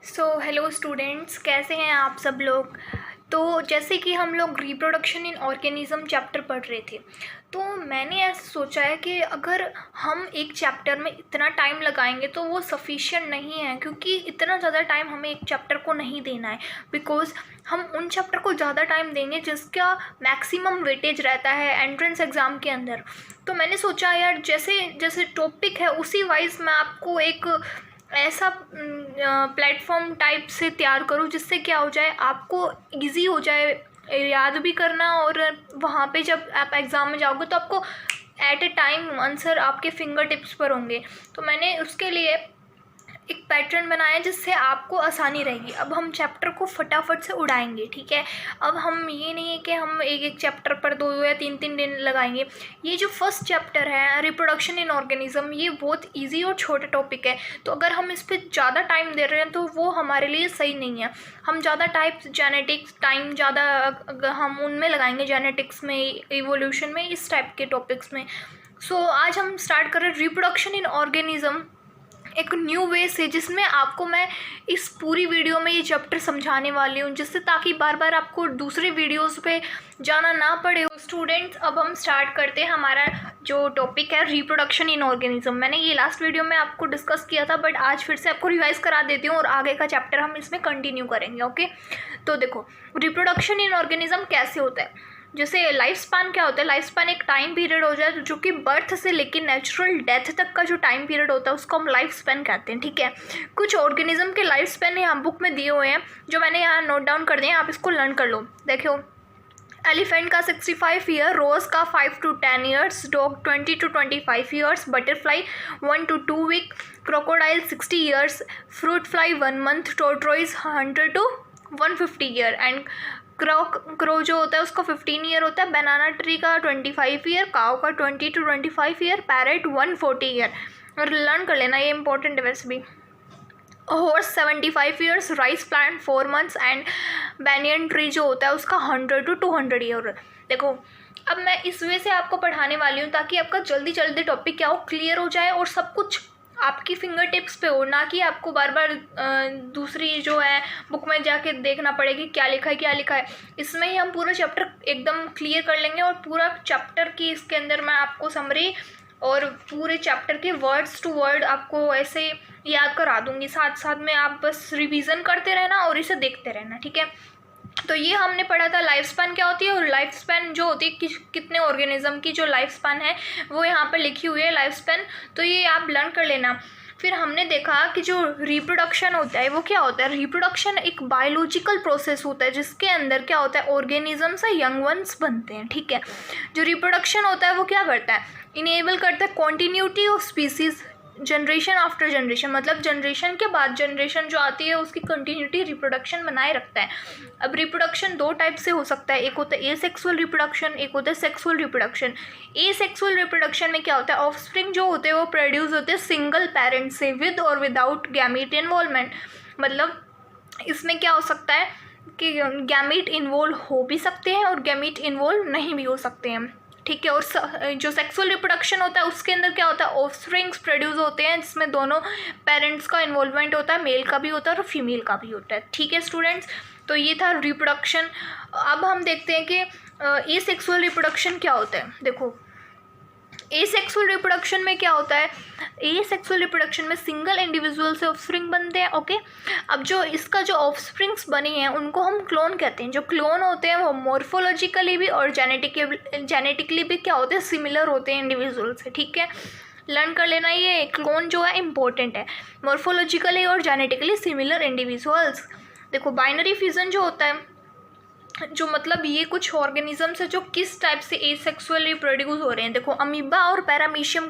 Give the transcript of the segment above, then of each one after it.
Hello students, कैसे हैं आप सब लोग। तो जैसे कि हम लोग रिप्रोडक्शन इन ऑर्गेनिज्म चैप्टर पढ़ रहे थे, तो मैंने ऐसा सोचा है कि अगर हम एक चैप्टर में इतना टाइम लगाएंगे तो वो सफिशिएंट नहीं है, क्योंकि इतना ज़्यादा टाइम हमें एक चैप्टर को नहीं देना है। बिकॉज़ हम उन चैप्टर को ज़्यादा टाइम देंगे जिसका मैक्सिमम वेटेज रहता है एंट्रेंस एग्ज़ाम के अंदर। तो मैंने सोचा यार, जैसे जैसे टॉपिक है उसी वाइज मैं आपको एक ऐसा प्लेटफॉर्म टाइप से तैयार करूँ जिससे क्या हो जाए, आपको इजी हो जाए याद भी करना, और वहाँ पे जब आप एग्ज़ाम में जाओगे तो आपको एट ए टाइम आंसर आपके फिंगर टिप्स पर होंगे। तो मैंने उसके लिए एक पैटर्न बनाया जिससे आपको आसानी रहेगी। अब हम चैप्टर को फटाफट से उड़ाएंगे, ठीक है। अब हम ये नहीं है कि हम एक एक चैप्टर पर 2 या 3 दिन लगाएंगे। ये जो फर्स्ट चैप्टर है रिप्रोडक्शन इन ऑर्गेनिज्म, ये बहुत इजी और छोटा टॉपिक है, तो अगर हम इस पर ज़्यादा टाइम दे रहे हैं तो वो हमारे लिए सही नहीं है। हम ज़्यादा जेनेटिक्स टाइम ज़्यादा हम उनमें लगाएंगे, जेनेटिक्स में, इवोल्यूशन में, इस टाइप के टॉपिक्स में। आज हम स्टार्ट कर रहे हैं रिप्रोडक्शन इन ऑर्गेनिज्म एक न्यू वे से, जिसमें आपको मैं इस पूरी वीडियो में ये चैप्टर समझाने वाली हूँ, जिससे ताकि बार बार आपको दूसरे वीडियोस पे जाना ना पड़े। स्टूडेंट्स, अब हम स्टार्ट करते हैं। हमारा जो टॉपिक है रिप्रोडक्शन इन ऑर्गेनिज्म, मैंने ये लास्ट वीडियो में आपको डिस्कस किया था, बट आज फिर से आपको रिवाइज करा देती हूँ और आगे का चैप्टर हम इसमें कंटिन्यू करेंगे। ओके, तो देखो रिप्रोडक्शन इन ऑर्गेनिज्म कैसे होता है। जैसे लाइफ स्पैन क्या होता है, लाइफ स्पैन एक टाइम पीरियड हो जाए जो कि बर्थ से लेकर नेचुरल डेथ तक का जो टाइम पीरियड होता है उसको हम लाइफ स्पैन कहते हैं, ठीक है। कुछ ऑर्गेनिज्म के लाइफ स्पैन यहाँ बुक में दिए हुए हैं, जो मैंने यहाँ नोट डाउन कर दिए हैं, आप इसको लर्न कर लो। देखो, एलिफेंट का 65 ईयर, रोज का 5 to 10 years, dog 20 to 25 years, butterfly 1 to 2 week, crocodile 60 years, fruit fly 1 month, tortoise 100 to 150 year, and crow जो होता है उसका 15 ईयर होता है, बनाना ट्री का 25 ईयर, काऊ का 20 to 25 ईयर, पैरेट 140 ईयर। और लर्न कर लेना, ये इंपॉर्टेंट है वैसे भी। Horse 75 years, rice plant 4 months, and banyan tree जो होता है उसका 100 to 200 ईयर। देखो, अब मैं इस वे से आपको पढ़ाने वाली हूँ ताकि आपका जल्दी जल्दी टॉपिक क्या हो, क्लियर हो जाए और सब कुछ आपकी फिंगर टिप्स पे हो, ना कि आपको बार बार दूसरी जो है बुक में जाके देखना पड़ेगी क्या लिखा है क्या लिखा है। इसमें ही हम पूरा चैप्टर एकदम क्लियर कर लेंगे, और पूरा चैप्टर की इसके अंदर मैं आपको समरी और पूरे चैप्टर के वर्ड्स टू वर्ड आपको ऐसे याद करा दूंगी। साथ साथ में आप बस रिवीजन करते रहना और इसे देखते रहना, ठीक है। तो ये हमने पढ़ा था लाइफ स्पैन क्या होती है, और लाइफ स्पैन जो होती है कितने ऑर्गेनिज्म की जो लाइफ स्पैन है वो यहाँ पर लिखी हुई है लाइफ स्पैन, तो ये आप लर्न कर लेना। फिर हमने देखा कि जो रिप्रोडक्शन होता है वो क्या होता है। रिप्रोडक्शन एक बायोलॉजिकल प्रोसेस होता है जिसके अंदर क्या होता है, ऑर्गेनिज्म से यंग वंस बनते हैं, ठीक है। जो रिप्रोडक्शन होता है वो क्या करता है, इनेबल करता है continuity of species generation after generation, मतलब जनरेशन के बाद जनरेशन जो आती है उसकी कंटिन्यूटी रिप्रोडक्शन बनाए रखता है। अब रिप्रोडक्शन 2 टाइप से हो सकता है, एक होता है एसेक्सुअल रिप्रोडक्शन, एक होता है सेक्सुअल रिप्रोडक्शन। एसेक्सुअल रिप्रोडक्शन में क्या होता है, ऑफस्प्रिंग जो होते हैं वो प्रोड्यूस होते हैं सिंगल पेरेंट से, विद और विदाउट गैमीट इन्वॉल्वमेंट। मतलब इसमें क्या हो सकता है कि गैमीट इन्वॉल्व हो भी सकते हैं और गैमीट इन्वॉल्व नहीं भी हो सकते हैं, ठीक है। और जो सेक्सुअल रिप्रोडक्शन होता है उसके अंदर क्या होता है, ऑफस्प्रिंग्स प्रोड्यूस होते हैं जिसमें दोनों पेरेंट्स का इन्वॉल्वमेंट होता है, मेल का भी होता है और फीमेल का भी होता है, ठीक है स्टूडेंट्स। तो ये था रिप्रोडक्शन। अब हम देखते हैं कि एसेक्सुअल रिप्रोडक्शन क्या होता है। देखो, एसेक्सुअल रिप्रोडक्शन में क्या होता है, एसेक्सुअल रिप्रोडक्शन में सिंगल इंडिविजुअल से ऑफस्प्रिंग बनते हैं, ओके। अब जो इसका जो ऑफस्प्रिंग्स बनी हैं उनको हम क्लोन कहते हैं। जो क्लोन होते हैं वो मॉर्फोलॉजिकली भी और जेनेटिकली भी क्या होते हैं, सिमिलर होते हैं इंडिविजुअल से, ठीक है। लर्न कर लेना, ये क्लोन जो है इंपॉर्टेंट है, मॉर्फोलॉजिकली और जेनेटिकली सिमिलर इंडिविजुअल्स। देखो, बाइनरी फ्यूजन जो होता है, जो मतलब ये कुछ ऑर्गेनिजम्स है जो किस टाइप से एसेक्सुअली प्रोड्यूस हो रहे हैं। देखो, अमीबा और पैरामीशियम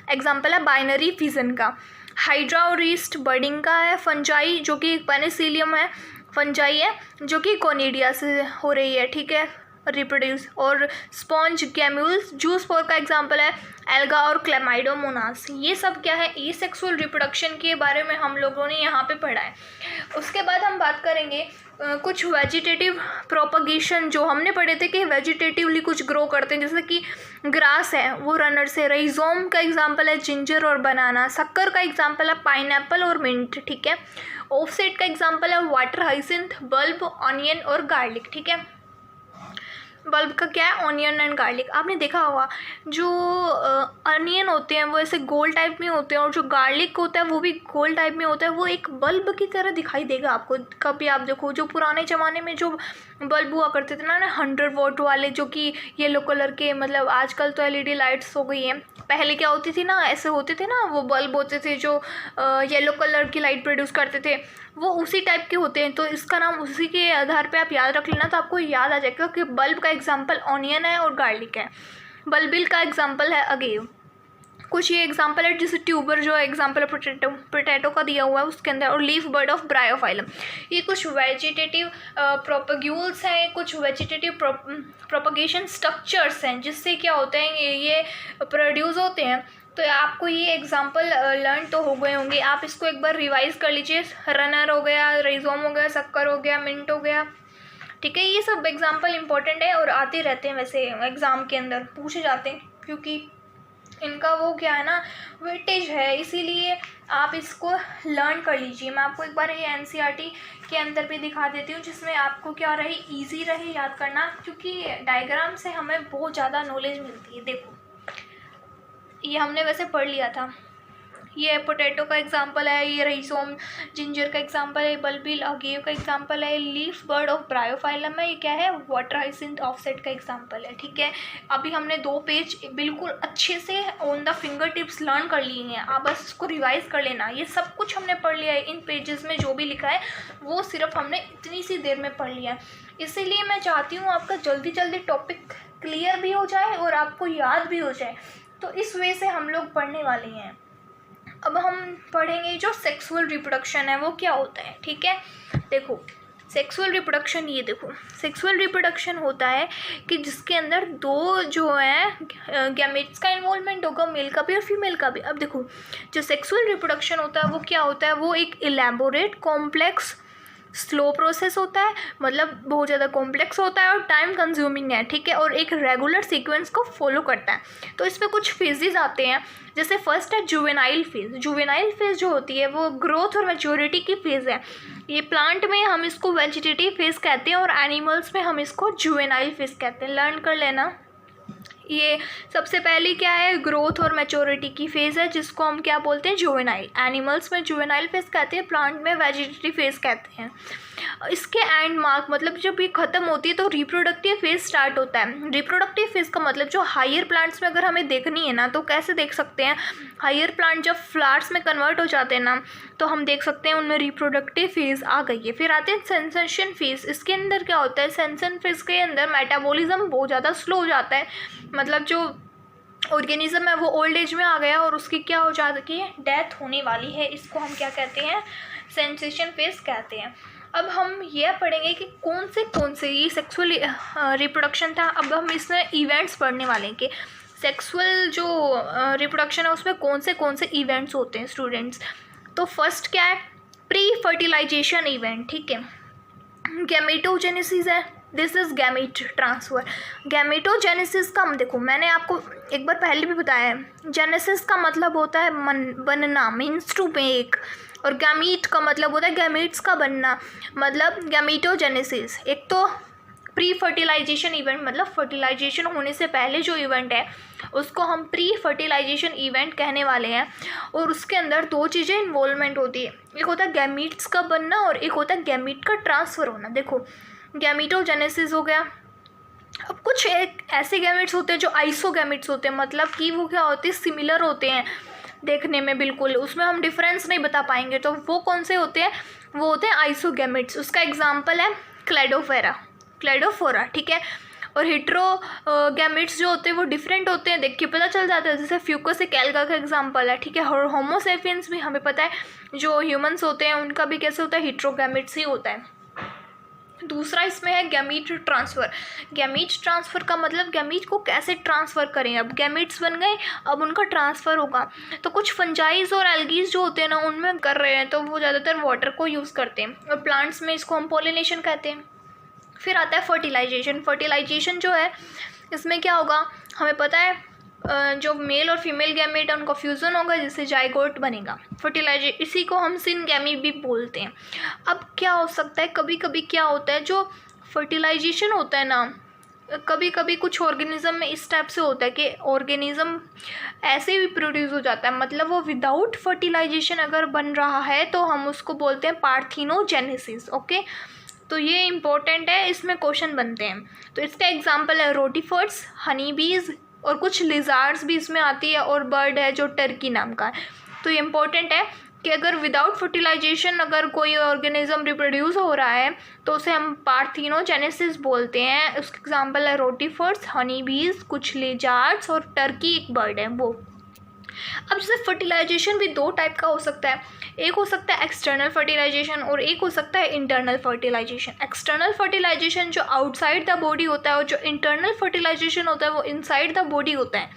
एग्जांपल है बाइनरी फिजन का। हाइड्रा और ईस्ट बर्डिंग का है। फंजाई जो कि पेनिसिलियम है, फंजाई है जो कि कोनिडिया से हो रही है, ठीक है, रिप्रोड्यूस। और स्पॉन्ज गैम्यूल्स जूस्पोर का एग्जांपल है एल्गा और क्लेमाइडोमोनास। ये सब क्या है, एसेक्सुअल रिप्रोडक्शन के बारे में हम लोगों ने यहाँ पे पढ़ा है। उसके बाद हम बात करेंगे कुछ वेजिटेटिव प्रोपगेशन जो हमने पढ़े थे कि वेजिटेटिवली कुछ ग्रो करते हैं, जैसे कि ग्रास है वो रनर से, राइजोम का एग्जांपल है जिंजर और बनाना, शक्कर का एग्जांपल है पाइनएप्पल और मिंट, ठीक है। ऑफसेट का एग्जांपल है वाटर हाइसिंथ, बल्ब, ऑनियन और गार्लिक, ठीक है। बल्ब का क्या है, ऑनियन एंड गार्लिक। आपने देखा होगा जो अनियन होते हैं वो ऐसे गोल टाइप में होते हैं और जो गार्लिक होता है वो भी गोल टाइप में होता है, वो एक बल्ब की तरह दिखाई देगा आपको। कभी आप देखो जो पुराने ज़माने में जो बल्ब हुआ करते थे ना 100 वॉट वाले, जो कि येलो कलर के, मतलब आजकल तो LED लाइट्स हो गई हैं, पहले क्या होती थी ना, ऐसे होते थे ना, वो बल्ब होते थे जो येलो कलर की लाइट प्रोड्यूस करते थे, वो उसी टाइप के होते हैं। तो इसका नाम उसी के आधार पे आप याद रख लेना, तो आपको याद आ जाएगा कि बल्ब का एग्जांपल ऑनियन है और गार्लिक है। बल्बिल का एग्जांपल है अगेव। कुछ ये एग्जांपल है, जैसे ट्यूबर जो एग्जांपल है पोटैटो का दिया हुआ है उसके अंदर, और लीफ बर्ड ऑफ ब्रायोफाइलम। ये कुछ वेजिटेटिव प्रोपग्यूल्स हैं, कुछ वेजिटेटिव प्रोपगेशन स्ट्रक्चर्स हैं जिससे क्या होते हैं ये प्रोड्यूस होते हैं। तो आपको ये एग्जांपल लर्न तो हो गए होंगे, आप इसको एक बार रिवाइज कर लीजिए। रनर हो गया, राइजोम हो गया, शक्कर हो गया, मिंट हो गया, ठीक है। ये सब एग्जांपल इंपॉर्टेंट है और आते रहते हैं, वैसे एग्ज़ाम के अंदर पूछे जाते हैं, क्योंकि इनका वो क्या है ना, वेटेज है, इसीलिए आप इसको लर्न कर लीजिए। मैं आपको एक बार ये NCERT के अंदर भी दिखा देती हूँ, जिसमें आपको क्या रहे, ईजी रहे याद करना, क्योंकि डायग्राम से हमें बहुत ज़्यादा नॉलेज मिलती है। देखो ये हमने वैसे पढ़ लिया था, ये पोटैटो का एग्जांपल है, ये राइजोम जिंजर का एग्जांपल है, बल्बिल अगेव का एग्जांपल है, लीफ बर्ड ऑफ ब्रायोफाइलम है, ये क्या है, वाटर हाइसिंथ ऑफसेट का एग्जांपल है, ठीक है। अभी हमने 2 पेज बिल्कुल अच्छे से on the finger tips learn कर लिए हैं, आप बस इसको रिवाइज कर लेना। ये सब कुछ हमने पढ़ लिया है, इन पेजेस में जो भी लिखा है वो सिर्फ हमने इतनी सी देर में पढ़ लिया है। इसीलिए मैं चाहती हूँ आपका जल्दी जल्दी टॉपिक क्लियर भी हो जाए और आपको याद भी हो जाए, तो इस वे से हम लोग पढ़ने वाले हैं। अब हम पढ़ेंगे जो सेक्सुअल रिप्रोडक्शन है वो क्या होता है, ठीक है। देखो सेक्सुअल रिप्रोडक्शन, ये देखो सेक्सुअल रिप्रोडक्शन होता है कि जिसके अंदर 2 जो है गैमेट्स का इन्वॉल्वमेंट होगा, मेल का भी और फीमेल का भी। अब देखो जो सेक्सुअल रिप्रोडक्शन होता है वो क्या होता है, वो एक इलेबोरेट कॉम्प्लेक्स स्लो प्रोसेस होता है, मतलब बहुत ज़्यादा कॉम्प्लेक्स होता है और टाइम कंज्यूमिंग है, ठीक है, और एक रेगुलर सीक्वेंस को फॉलो करता है। तो इसमें कुछ फेजेस आते हैं, जैसे फर्स्ट है जुवेनाइल फेज। जुवेनाइल फेज जो होती है वो ग्रोथ और मैच्योरिटी की फेज़ है। ये प्लांट में हम इसको वेजिटेटिव फेज कहते हैं और एनिमल्स में हम इसको जुवेनाइल फेज कहते हैं, लर्न कर लेना। ये सबसे पहले क्या है, ग्रोथ और मैच्योरिटी की फेज़ है, जिसको हम क्या बोलते हैं, जुवेनाइल। एनिमल्स में जुवेनाइल फेज़ कहते हैं, प्लांट में वेजिटेटिव फेज़ कहते हैं। इसके एंड मार्क मतलब जब ये ख़त्म होती है तो रिप्रोडक्टिव फेज़ स्टार्ट होता है। रिप्रोडक्टिव फेज़ का मतलब जो हायर प्लांट्स में अगर हमें देखनी है ना, तो कैसे देख सकते हैं, हायर प्लांट जब फ्लावर्स में कन्वर्ट हो जाते हैं ना, तो हम देख सकते हैं उनमें रिप्रोडक्टिव फेज़ आ गई है। फिर आते हैं सेंसेशन फेज़। इसके अंदर क्या होता है, सेंसेशन फेज़ के अंदर मेटाबॉलिज्म बहुत ज़्यादा स्लो हो जाता है, मतलब जो ऑर्गेनिज्म है वो ओल्ड एज में आ गया और उसकी क्या हो जाती है, डेथ होने वाली है। इसको हम क्या कहते हैं, सेंसेशन फेज़ कहते हैं। अब हम यह पढ़ेंगे कि कौन से ये सेक्सुअल रिप्रोडक्शन था। अब हम इसमें इवेंट्स पढ़ने वाले हैं कि सेक्सुअल जो रिप्रोडक्शन है उसमें कौन से इवेंट्स होते हैं स्टूडेंट्स। तो फर्स्ट क्या है, प्री फर्टिलाइजेशन इवेंट, ठीक है। गैमेटोजेनेसिस है, this is gamete transfer. Gametogenesis का देखो मैंने आपको एक बार पहले भी बताया है, जेनेसिस का मतलब होता है बनना, मीन्स टू मेक, और गैमीट का मतलब होता है गैमीट्स का बनना, मतलब गैमेटोजेनेसिस। एक तो प्री फर्टिलाइजेशन इवेंट मतलब फर्टिलाइजेशन होने से पहले जो इवेंट है उसको हम प्री फर्टिलाइजेशन इवेंट कहने वाले हैं, और उसके अंदर 2 चीज़ें इन्वॉल्वमेंट होती है, एक होता है गैमीट्स का बनना और एक होता है गैमीट का ट्रांसफ़र होना। देखो गैमेटोजेनेसिस हो गया। अब कुछ एक ऐसे गैमेट्स होते हैं जो आइसोगैमेट्स होते हैं, मतलब कि वो क्या होते हैं, सिमिलर होते हैं देखने में बिल्कुल, उसमें हम डिफरेंस नहीं बता पाएंगे। तो वो कौन से होते हैं, वो होते हैं आइसोगैमेट्स। उसका एग्जांपल है क्लेडोफोरा, ठीक है। और हेट्रोगैमेट्स जो होते हैं वो डिफरेंट होते हैं, देख के पता चल जाता है, जैसे फ्यूकस एक एल्गा का एग्जांपल है, ठीक है। और होमोसेपियंस भी हमें पता है, जो ह्यूमंस होते हैं उनका भी कैसे होता है, हेट्रोगैमेट्स ही होता है। दूसरा इसमें है गैमीट ट्रांसफ़र। गैमीट ट्रांसफ़र का मतलब गैमीट को कैसे ट्रांसफ़र करें। अब गैमीट्स बन गए, अब उनका ट्रांसफ़र होगा। तो कुछ फंजाइज और एल्गीज जो होते हैं ना, उनमें कर रहे हैं, तो वो ज़्यादातर वाटर को यूज़ करते हैं, और प्लांट्स में इसको हम पॉलिनेशन कहते हैं। फिर आता है फर्टिलाइजेशन। फर्टिलाइजेशन जो है, इसमें क्या होगा, हमें पता है जो मेल और फीमेल गैमेट है उनका फ्यूज़न होगा, जिससे जाइगोट बनेगा। इसी को हम सिनगैमी भी बोलते हैं। अब क्या हो सकता है, कभी कभी क्या होता है, जो फर्टिलाइजेशन होता है ना, कभी कभी कुछ ऑर्गेनिज्म में इस टाइप से होता है कि ऑर्गेनिज्म ऐसे भी प्रोड्यूस हो जाता है, मतलब वो विदाउट फर्टिलाइजेशन अगर बन रहा है तो हम उसको बोलते हैं पार्थिनोजेनेसिस। ओके, तो ये इम्पोर्टेंट है, इसमें क्वेश्चन बनते हैं। तो इसका एग्जांपल है रोटीफर्स, हनी बीज, और कुछ लिजार्ड्स भी इसमें आती है, और बर्ड है जो टर्की नाम का है। तो ये इम्पोर्टेंट है कि अगर विदाउट फर्टिलाइजेशन अगर कोई ऑर्गेनिज्म रिप्रोड्यूस हो रहा है तो उसे हम पार्थिनोजेनेसिस बोलते हैं। उसका एग्जांपल है रोटीफर्स, हनी बीज, कुछ लिजार्ड्स और टर्की एक बर्ड है वो। अब जैसे फर्टिलाइजेशन भी दो टाइप का हो सकता है, एक हो सकता है एक्सटर्नल फर्टिलाइजेशन और एक हो सकता है इंटरनल फर्टिलाइजेशन। एक्सटर्नल फर्टिलाइजेशन जो आउटसाइड द बॉडी होता है, और जो इंटरनल फर्टिलाइजेशन होता है वो इनसाइड द बॉडी होता है।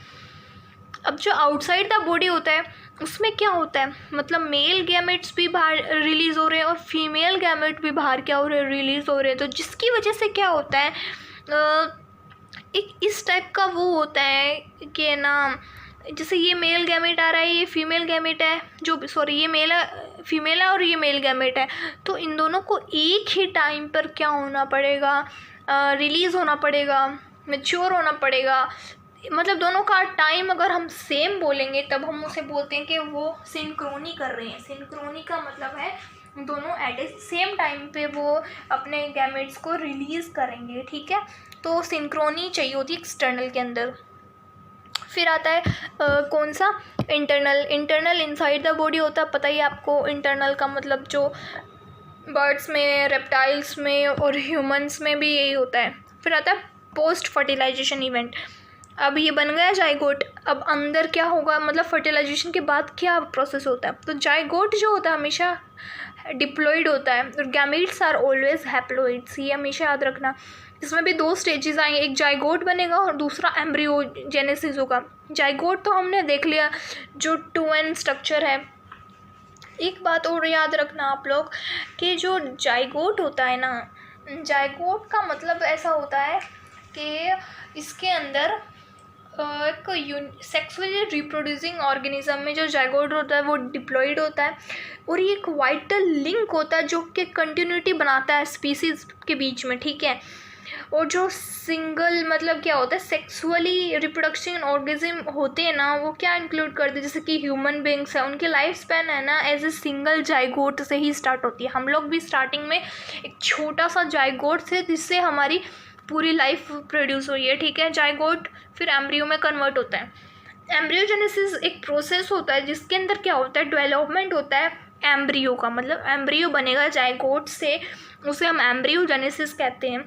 अब जो आउटसाइड द बॉडी होता है उसमें क्या होता है, मतलब मेल गैमेट्स भी बाहर रिलीज़ हो रहे हैं और फीमेल गैमेट भी बाहर क्या हो रहे हैं, रिलीज़ हो रहे हैं। तो जिसकी वजह से क्या होता है, एक इस टाइप का वो होता है कि ना, जैसे ये मेल गैमेट आ रहा है, ये फीमेल गैमेट है, जो सॉरी ये मेल है, फीमेल है, और ये मेल गैमेट है। तो इन दोनों को एक ही टाइम पर क्या होना पड़ेगा, रिलीज़ होना पड़ेगा, मैच्योर होना पड़ेगा। मतलब दोनों का टाइम अगर हम सेम बोलेंगे तब हम उसे बोलते हैं कि वो सिंक्रोनी कर रहे हैं। सिंक्रोनी का मतलब है दोनों एट ए सेम टाइम पे वो अपने गैमेट्स को रिलीज़ करेंगे, ठीक है। तो सिंक्रोनी चाहिए होती है एक्सटर्नल के अंदर। फिर आता है कौन सा, internal. Internal inside the body होता है, पता ही आपको। इंटरनल का मतलब जो बर्ड्स में, रेप्टाइल्स में और ह्यूमंस में भी यही होता है। फिर आता है पोस्ट फर्टिलाइजेशन इवेंट। अब ये बन गया जाइगोट, अब अंदर क्या होगा, मतलब फर्टिलाइजेशन के बाद क्या प्रोसेस होता है। तो जाइगोट जो होता है हमेशा डिप्लॉइड होता है, और गैमीट्स आर ऑलवेज हैप्लॉइड्स, ये हमेशा याद रखना। इसमें भी दो स्टेजेस आएंगे, एक जाइगोट बनेगा और दूसरा एम्ब्रियोजेनेसिस होगा। जाइगोट तो हमने देख लिया, जो 2n स्ट्रक्चर है। एक बात और याद रखना आप लोग कि जो जाइगोट होता है ना, जाइगोट का मतलब ऐसा होता है कि इसके अंदर एक सेक्सुअली रिप्रोड्यूसिंग ऑर्गेनिज्म में जो जाइगोट होता है वो डिप्लॉइड होता है, और ये एक वाइटल लिंक होता है जो कि कंटिन्यूटी बनाता है स्पीसीज के बीच में, ठीक है। और जो सिंगल मतलब क्या होता है, सेक्सुअली रिप्रोडक्शन ऑर्गेनिज्म होते हैं ना, वो क्या इंक्लूड करते हैं, जैसे कि ह्यूमन बींग्स है, उनकी लाइफ स्पैन है ना एज ए सिंगल जाइगोट से ही स्टार्ट होती है। हम लोग भी स्टार्टिंग में एक छोटा सा जाइगोट से, जिससे हमारी पूरी लाइफ प्रोड्यूस हुई है, ठीक है। जाइगोट फिर एम्ब्रियो में कन्वर्ट होता है। एम्ब्रियोजेनेसिस एक प्रोसेस होता है जिसके अंदर क्या होता है, डेवलपमेंट होता है एम्ब्रियो का, मतलब एम्ब्रियो बनेगा जाइगोट से, उसे हम एम्ब्रियोजेनेसिस कहते हैं।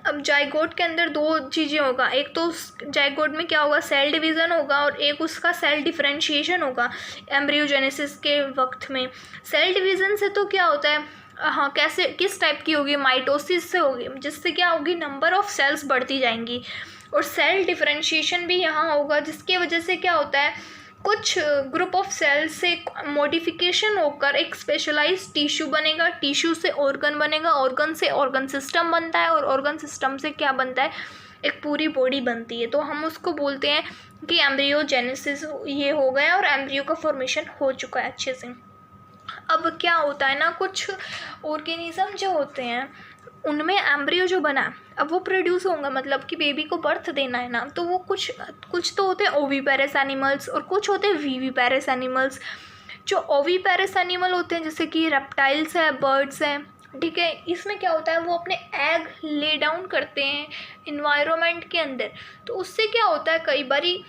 अब जाइगोट के अंदर दो चीज़ें होगा, एक तो जाइगोट में क्या होगा, सेल डिवीज़न होगा, और एक उसका सेल डिफरेंशिएशन होगा एम्ब्रियोजेनेसिस के वक्त में। सेल डिवीज़न से तो क्या होता है, हाँ, कैसे किस टाइप की होगी, माइटोसिस से होगी, जिससे क्या होगी, नंबर ऑफ सेल्स बढ़ती जाएंगी। और सेल डिफरेंशिएशन भी यहाँ होगा, जिसकी वजह से क्या होता है, कुछ ग्रुप ऑफ सेल्स से मॉडिफिकेशन होकर एक स्पेशलाइज्ड टिश्यू बनेगा, टिश्यू से ऑर्गन बनेगा, ऑर्गन से ऑर्गन सिस्टम बनता है, और ऑर्गन सिस्टम से क्या बनता है, एक पूरी बॉडी बनती है। तो हम उसको बोलते हैं कि एम्ब्रियोजेनेसिस ये हो गया और एम्ब्रियो का फॉर्मेशन हो चुका है अच्छे से। अब क्या होता है ना, कुछ ऑर्गेनिज्म जो होते हैं उनमें एम्ब्रियो जो बना अब वो प्रोड्यूस होगा, मतलब कि बेबी को बर्थ देना है ना, तो वो कुछ तो होते हैं ओवीपेरस एनिमल्स और कुछ होते हैं वीवीपेरस एनिमल्स। जो ओवीपेरस एनिमल होते हैं जैसे कि रेप्टाइल्स है, बर्ड्स हैं, ठीक है, इसमें क्या होता है, वो अपने एग ले डाउन करते हैं इन्वायरमेंट के अंदर। तो उससे क्या होता है, कई बारी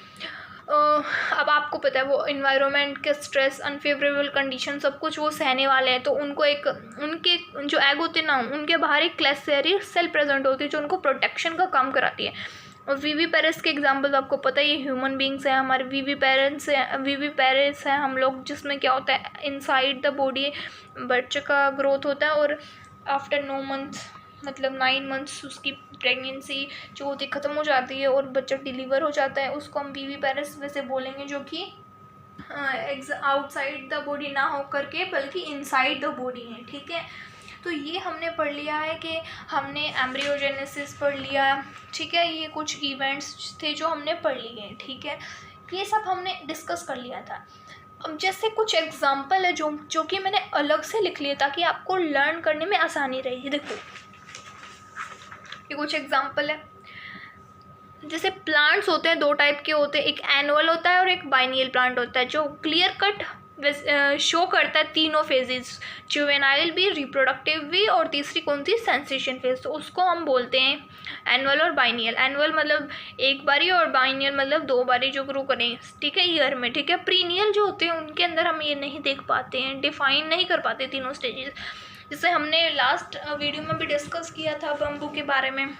अब आपको पता है वो इन्वायरमेंट के स्ट्रेस, अनफेवरेबल कंडीशन, सब कुछ वो सहने वाले हैं। तो उनको एक, उनके जो एग होते हैं ना, उनके बाहर एक क्लैसेरी सेल प्रेजेंट होती है जो उनको प्रोटेक्शन का काम कराती है। और वीवीपेरस के एग्जांपल आपको पता है, ये ह्यूमन बींग्स हैं, हमारे वीवीपेरस हैं हम लोग, जिसमें क्या होता है, इनसाइड द बॉडी बच्चे का ग्रोथ होता है और आफ्टर 9 months मतलब 9 मंथ्स उसकी प्रेगनेंसी जो होती है ख़त्म हो जाती है और बच्चा डिलीवर हो जाता है, उसको हम वीवी पेरिस वैसे बोलेंगे, जो कि आउटसाइड द बॉडी ना हो करके बल्कि इनसाइड द बॉडी है। ठीक है, तो ये हमने पढ़ लिया है कि हमने एम्ब्रियोजेनेसिस पढ़ लिया। ठीक है, ये कुछ इवेंट्स थे जो हमने पढ़ लिए। ठीक है, ये सब हमने डिस्कस कर लिया था। अब जैसे कुछ एग्जाम्पल है जो कि मैंने अलग से लिख लिए ताकि आपको लर्न करने में आसानी रहेगी। देखो ये कुछ एग्जाम्पल है। जैसे प्लांट्स होते हैं, 2 टाइप के होते हैं, एक एनुअल होता है और एक बाइनियल प्लांट होता है, जो क्लियर कट शो करता है तीनों फेजेस, जुवेनाइल भी, रिप्रोडक्टिव भी, और तीसरी कौन सी, सेंसेशन फेज। तो उसको हम बोलते हैं एनुअल और बाइनियल। एनुअल मतलब एक बारी और बाइनियल मतलब 2 बारी जो ग्रो करें, ठीक है, ईयर में। ठीक है, प्रीनियल जो होते हैं उनके अंदर हम ये नहीं देख पाते हैं, डिफाइन नहीं कर पाते तीनों स्टेजेस। जैसे हमने लास्ट वीडियो में भी डिस्कस किया था बम्बू के बारे में,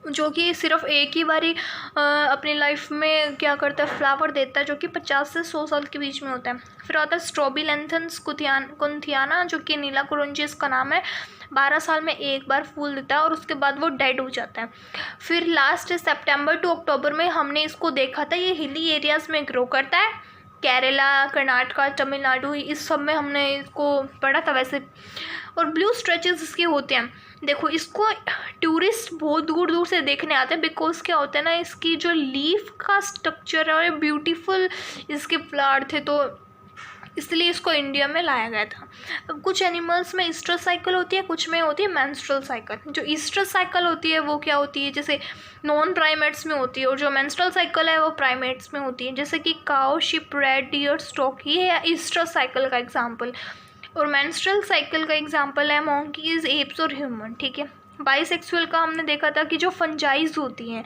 जो कि सिर्फ एक ही बारी अपनी लाइफ में क्या करता है, फ्लावर देता है, जो कि 50 से 100 साल के बीच में होता है। फिर आता है स्ट्रोबिलेंथस कुंथियाना, जो कि नीला कुरुंजी इसका नाम है, 12 साल में एक बार फूल देता है और उसके बाद वो डेड हो जाता है। फिर लास्ट सितंबर टू अक्टूबर में हमने इसको देखा था, ये हिली एरियाज़ में ग्रो करता है, केरला, कर्नाटका, तमिलनाडु, इस सब में हमने इसको पढ़ा था वैसे। और ब्लू स्ट्रेचेस इसके होते हैं। देखो इसको टूरिस्ट बहुत दूर दूर से देखने आते हैं, बिकॉज क्या होता है ना, इसकी जो लीफ का स्ट्रक्चर है ब्यूटीफुल, इसके फ्लावर थे, तो इसलिए इसको इंडिया में लाया गया था। अब कुछ एनिमल्स में ईस्टर साइकिल होती है, कुछ में होती है मेंस्ट्रुअल साइकिल। जो ईस्टर साइकिल होती है वो क्या होती है, जैसे नॉन प्राइमेट्स में होती है, और जो मेंस्ट्रुअल साइकिल है वो प्राइमेट्स में होती है, जैसे कि cow, sheep, rat, deer, stock. ये है ईस्टर साइकिल का एग्जाम्पल। और मेंस्ट्रुअल साइकिल का एग्जाम्पल है मंकीज, एप्स और ह्यूमन। ठीक है, बाइसेक्सुअल का हमने देखा था कि जो फंजाइज होती हैं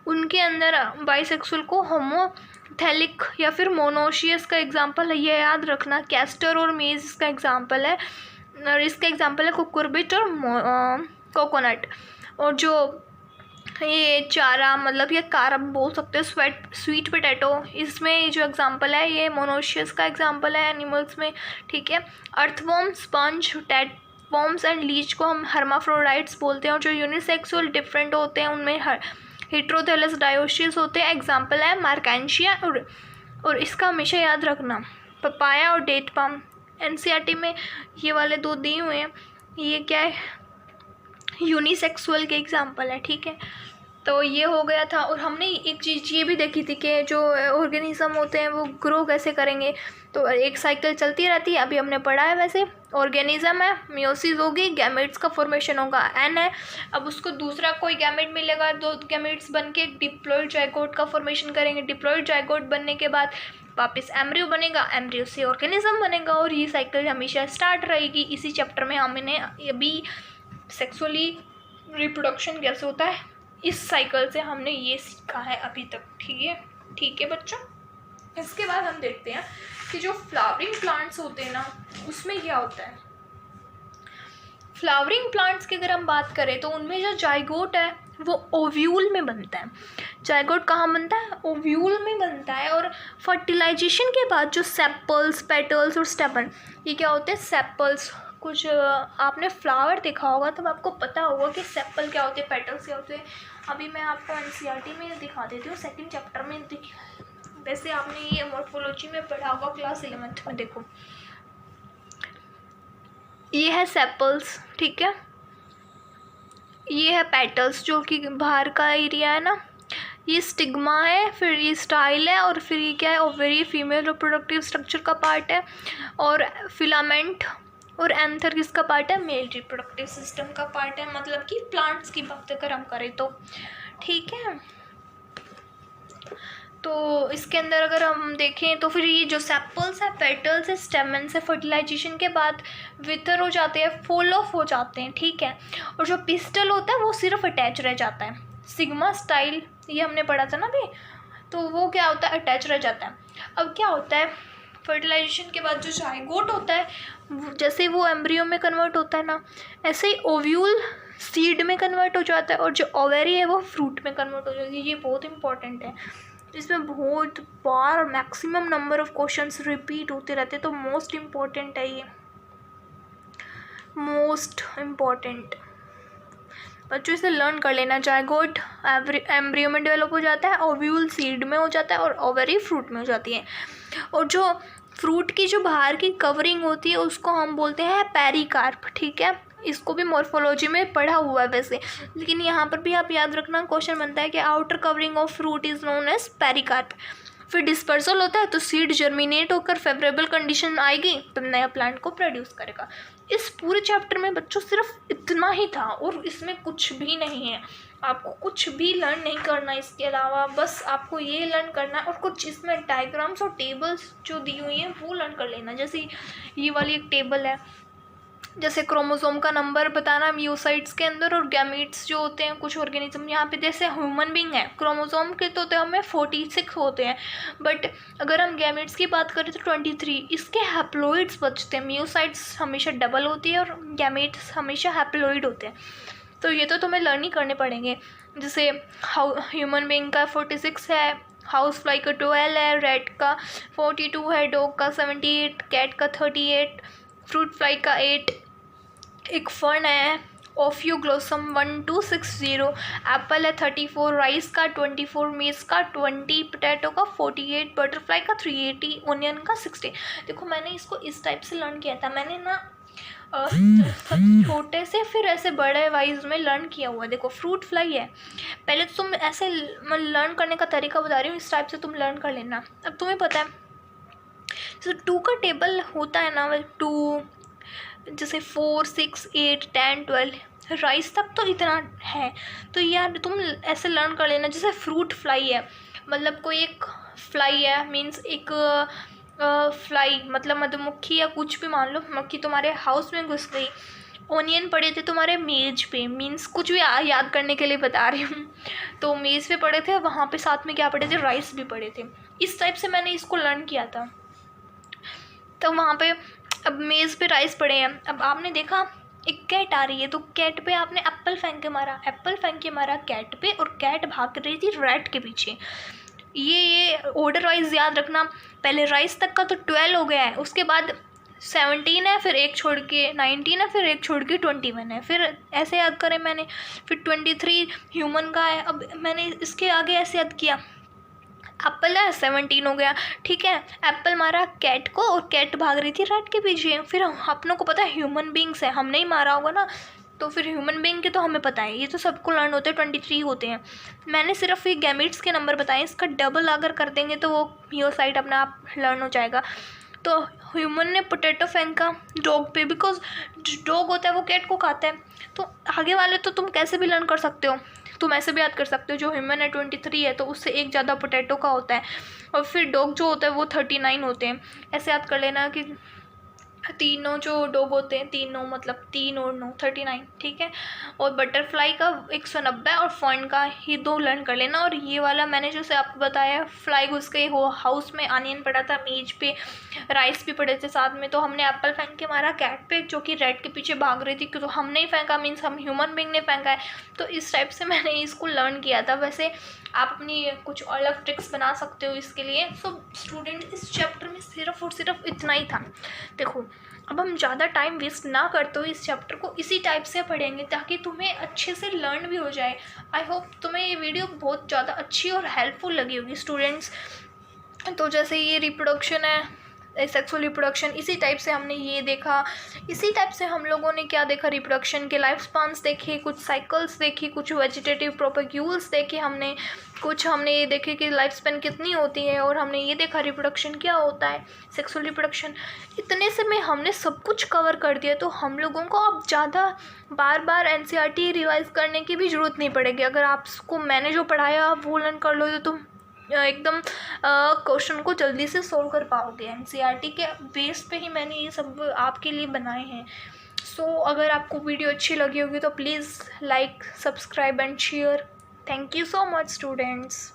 उनके अंदर बाइसेक्सुअल को होमोथैलिक या फिर मोनोशियस का एग्जाम्पल है, ये याद रखना। कैस्टर और मेज इसका एग्जाम्पल है, और इसका एग्जाम्पल है कुकुरबिट और कोकोनट। और जो ये चारा मतलब ये कारम बोल सकते हैं, स्वीट पोटैटो, इसमें जो एग्जांपल है ये मोनोशियस का एग्जांपल है एनिमल्स में। ठीक है, अर्थवॉर्म, स्पंज, टैपवॉर्म्स एंड लीच को हम हर्माफ्रोडाइट्स बोलते हैं। और जो यूनिसेक्सुअल डिफरेंट होते हैं उनमें हेटेरोथैलस डायोसिस होते हैं, एग्जांपल है मार्केंशिया। और इसका हमेशा याद रखना, पपाया और डेट पाम। एनसीईआरटी में ये वाले 2 दिए हुए हैं, ये क्या है, यूनिसेक्सुअल के एग्जांपल है। ठीक है, तो ये हो गया था। और हमने एक चीज़ ये भी देखी थी कि जो ऑर्गेनिज्म होते हैं वो ग्रो कैसे करेंगे, तो एक साइकिल चलती रहती है, अभी हमने पढ़ा है वैसे। ऑर्गेनिज्म है, मियोसिस होगी, गैमेट्स का फॉर्मेशन होगा, एन है, अब उसको दूसरा कोई गैमेट मिलेगा, 2 गैमेट्स बन के डिप्लॉइड जाइगोट का फॉर्मेशन करेंगे। डिप्लॉइड जाइगोट बनने के बाद वापस एम्ब्रियो बनेगा, एम्ब्रियो से ऑर्गेनिज्म बनेगा, और ये साइकिल हमेशा स्टार्ट रहेगी। इसी चैप्टर में हमने अभी सेक्सुअली रिप्रोडक्शन कैसे होता है, इस साइकिल से हमने ये सीखा है अभी तक। ठीक है बच्चों, इसके बाद हम देखते हैं कि जो फ्लावरिंग प्लांट्स होते हैं ना उसमें क्या होता है। फ्लावरिंग प्लांट्स की अगर हम बात करें तो उनमें जो जाइगोट है वो ओव्यूल में बनता है। जाइगोट कहाँ बनता है, ओव्यूल में बनता है। और फर्टिलाइजेशन के बाद जो सेपल्स, पेटल्स और स्टेमन, ये क्या होते हैं, सेपल्स। कुछ आपने फ्लावर देखा होगा तब आपको पता होगा कि सेपल क्या होते हैं, पेटल्स क्या होते हैं। अभी मैं आपको एनसीईआरटी में दिखा देती हूँ, 2nd चैप्टर में वैसे आपने ये मॉर्फोलॉजी में पढ़ा होगा क्लास 11th में। देखो ये है सेपल्स, ठीक है, ये है पेटल्स जो कि बाहर का एरिया है ना, ये स्टिग्मा है, फिर ये स्टाइल है, और फिर ये क्या है, ओवरी, फीमेल रिप्रोडक्टिव स्ट्रक्चर का पार्ट है, और फिलामेंट और एंथर किसका पार्ट है, मेल रिप्रोडक्टिव सिस्टम का पार्ट है। मतलब कि प्लांट्स की बात अगर हम करें तो। ठीक है, तो इसके अंदर अगर हम देखें तो फिर ये जो सेपल्स है, पेटल्स है, स्टेमन्स है, फर्टिलाइजेशन के बाद विथर हो जाते हैं, फॉल ऑफ हो जाते हैं। ठीक है, और जो पिस्टल होता है वो सिर्फ अटैच रह जाता है। सिग्मा स्टाइल ये हमने पढ़ा था ना अभी, तो वो क्या होता है, अटैच रह जाता है। अब क्या होता है, फर्टिलाइजेशन के बाद जो जाइगोट होता है जैसे वो एम्ब्रियो में कन्वर्ट होता है ना, ऐसे ही ओव्यूल सीड में कन्वर्ट हो जाता है, और जो ओवेरी है वो फ्रूट में कन्वर्ट हो जाती है। ये बहुत इंपॉर्टेंट है, इसमें बहुत बार maximum number of questions repeat होते रहते हैं, तो मोस्ट इम्पॉर्टेंट है ये, मोस्ट इम्पॉर्टेंट। बच्चों इसे लर्न कर लेना। जायगोट एम्ब्रियो में डेवलप हो जाता है, ओव्यूल सीड में हो जाता है और ओवरी फ्रूट में हो जाती है। और जो फ्रूट की जो बाहर की कवरिंग होती है उसको हम बोलते हैं पेरिकार्प, ठीक है। इसको भी मॉर्फोलॉजी में पढ़ा हुआ है वैसे, लेकिन यहाँ पर भी आप याद रखना, क्वेश्चन बनता है कि outer covering of fruit is known as pericarp. फिर डिस्पर्सल होता है तो सीड जर्मिनेट होकर फेवरेबल कंडीशन आएगी तो नया प्लांट को प्रोड्यूस करेगा। इस पूरे चैप्टर में बच्चों सिर्फ इतना ही था और इसमें कुछ भी नहीं है, आपको कुछ भी लर्न नहीं करना इसके अलावा, बस आपको ये लर्न करना है और कुछ इसमें डायग्राम्स और टेबल्स जो दी हुई हैं वो लर्न कर लेना। जैसे ये वाली एक टेबल है, जैसे क्रोमोसोम का नंबर बताना मियोसाइट्स के अंदर और गैमीट्स जो होते हैं कुछ ऑर्गेनिज्म, यहाँ पे जैसे ह्यूमन बींग है क्रोमोसोम के तो हमें 46 होते हैं, बट अगर हम गैमीट्स की बात करें तो 23। इसके हैप्लॉइड्स बचते हैं, मियोसाइट्स हमेशा डबल होती है और गैमीट्स हमेशा हैप्लॉइड होते हैं। तो ये तो तुम्हें लर्न ही करने पड़ेंगे। जैसे ह्यूमन बींग का 46 है, हाउस फ्लाई का 12 है, रैट का 42 है, डॉग का 78, कैट का 38, फ्रूट फ्लाई का 8, एक फर्न है ओफ्यूग्लोसम 1260, एप्पल है 34, राइस का 24, मेज का 20, पोटैटो का 48, बटरफ्लाई का 380, ओनियन का 60। देखो मैंने इसको इस टाइप से लर्न किया था, मैंने ना छोटे से फिर ऐसे बड़े वाइज में लर्न किया हुआ है। देखो फ्रूट फ्लाई है, पहले तो तुम ऐसे लर्न करने का तरीका बता रही हूँ, इस टाइप से तुम लर्न कर लेना। अब तुम्हें पता है जैसे 2 का टेबल होता है ना, 2 जैसे 4, 6, 8, 10, 12 राइस तक तो इतना है, तो यार तुम ऐसे लर्न कर लेना। जैसे फ्रूट फ्लाई है, मतलब कोई एक फ्लाई है, मीन्स एक फ्लाई मतलब मधुमक्खी या कुछ भी मान लो, मक्खी तुम्हारे हाउस में घुस गई, ओनियन पड़े थे तुम्हारे मेज पे, मीन्स कुछ भी याद करने के लिए बता रही हूँ, तो मेज पे पड़े थे, वहाँ पे साथ में क्या पड़े थे, राइस भी पड़े थे। इस टाइप से मैंने इसको लर्न किया था। तो वहाँ पे अब मेज़ पे राइस पड़े हैं, अब आपने देखा एक कैट आ रही है, तो कैट पे आपने एप्पल फेंक के मारा, एप्पल फेंक के मारा कैट पे, और कैट भाग रही थी रैट के पीछे। ये ऑर्डर वाइज याद रखना, पहले राइस तक का तो 12 हो गया है, उसके बाद 17 है, फिर एक छोड़ के 19 है, फिर एक छोड़ के 21 है, फिर ऐसे याद करें मैंने, फिर 23 ह्यूमन का है। अब मैंने इसके आगे ऐसे याद किया, एप्पल है 17 हो गया, ठीक है, एप्पल मारा कैट को और कैट भाग रही थी रैट के पीछे। फिर अपनों को पता है ह्यूमन बींग्स है, हमने ही मारा होगा ना, तो फिर ह्यूमन बींग के तो हमें पता है, ये तो सबको लर्न होते हैं, 23 होते हैं। मैंने सिर्फ ये गैमीट्स के नंबर बताए, इसका डबल अगर कर देंगे तो वो मियोसाइट अपना आप लर्न हो जाएगा। तो ह्यूमन ने पोटैटो फेंका डॉग पे, बिकॉज डॉग होता है वो कैट को खाता है। तो आगे वाले तो तुम कैसे भी लर्न कर सकते हो, तुम ऐसे भी याद कर सकते हो, जो ह्यूमन है 23 है तो उससे एक ज़्यादा पोटैटो का होता है, और फिर डॉग जो होता है वो 39 होते हैं। ऐसे याद कर लेना कि तीनों जो डॉग होते हैं, तीनों मतलब 3 और 9 39, ठीक है। और बटरफ्लाई का 190 और फर्न का ही 2 लर्न कर लेना। और ये वाला मैंने जैसे आपको बताया, फ्लाई घुस गई हो हाउस में, अनियन पड़ा था मेज पे, राइस भी पड़े थे साथ में, तो हमने एप्पल फेंक के मारा कैट पे जो कि रेड के पीछे भाग रही थी, तो हमने ही फेंका, मीन्स हम ह्यूमन बींग ने फेंका है। तो इस टाइप से मैंने इसको लर्न किया था। वैसे आप अपनी कुछ अलग ट्रिक्स बना सकते हो इसके लिए। सो स्टूडेंट इस चैप्टर में सिर्फ और सिर्फ इतना ही था। देखो अब हम ज़्यादा टाइम वेस्ट ना करते हो, इस चैप्टर को इसी टाइप से पढ़ेंगे ताकि तुम्हें अच्छे से लर्न भी हो जाए। आई होप तुम्हें ये वीडियो बहुत ज़्यादा अच्छी और हेल्पफुल लगी होगी स्टूडेंट्स। तो जैसे ये रिप्रोडक्शन है, सेक्सुअल रिप्रोडक्शन, इसी टाइप से हमने ये देखा। इसी टाइप से हम लोगों ने क्या देखा, रिप्रोडक्शन के लाइफ स्पान्स देखे, कुछ साइकिल्स देखी, कुछ वेजिटेटिव प्रोपेग्यूल्स देखे हमने, कुछ हमने ये देखे कि लाइफ स्पैन कितनी होती है, और हमने ये देखा रिप्रोडक्शन क्या होता है, सेक्सुअल रिप्रोडक्शन। इतने से में हमने सब कुछ कवर कर दिया, तो हम लोगों को अब ज़्यादा बार बार एनसीईआरटी रिवाइज करने की भी ज़रूरत नहीं पड़ेगी। अगर आपको मैंने जो पढ़ाया आप वो लर्न कर लो तो तुम एकदम क्वेश्चन को जल्दी से सोल्व कर पाओगे। एनसीईआरटी के बेस पे ही मैंने ये सब आपके लिए बनाए हैं। सो अगर आपको वीडियो अच्छी लगी होगी तो please like, subscribe and share. Thank you so much students.